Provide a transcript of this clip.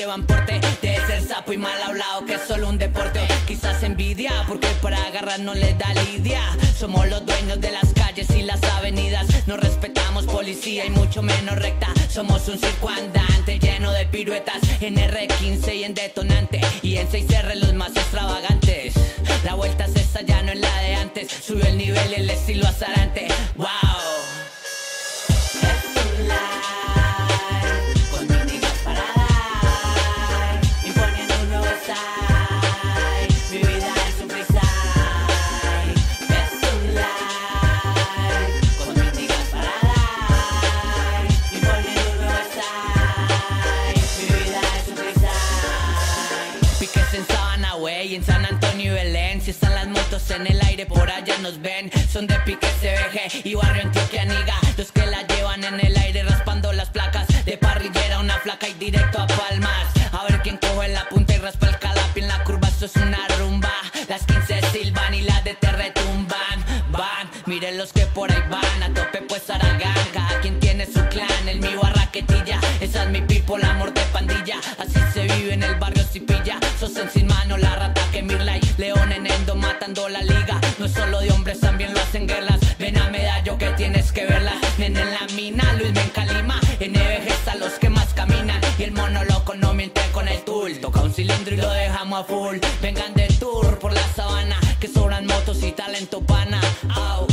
llevan porte de ser sapo y mal hablado, que es solo un deporte. Quizás envidia, porque para agarrar no les da lidia. Somos los dueños de las calles y las avenidas. No respetamos policía y mucho menos recta. Somos un circo andante lleno de piruetas, en R15 y en detonante, y en 6R los más extravagantes. La vuelta es esa, ya no es la de antes. Subió el nivel y el estilo azarante. Wow. Y en San Antonio y Belén, si están las motos en el aire, por allá nos ven. Son de Pique, CBG y Barrio Antioquia, Niga, los que la llevan en el aire raspando las placas. De parrillera una flaca y directo a Palmas. A ver quién coge la punta y raspa el calapi en la curva, eso es una rumba. Las 15 silban y las de te retumban. Van, miren los que por ahí van, a tope pues Aragán. Cada quien tiene su clan, el mío a raquetilla. Esa es mi people, amor de pandilla. Así se vive en el barrio si pilla. Sos en sin mano, la rata que Mirlay, León en Endo matando la liga. No es solo de hombres, también lo hacen guerras. Ven a Medallo que tienes que verlas. Nen en la mina, Luis Ben Calima. NBG están los que más caminan. Y el mono loco no miente con el tool. Toca un cilindro y lo dejamos a full. Vengan de tour por la sabana, que sobran motos y talento pana. Au.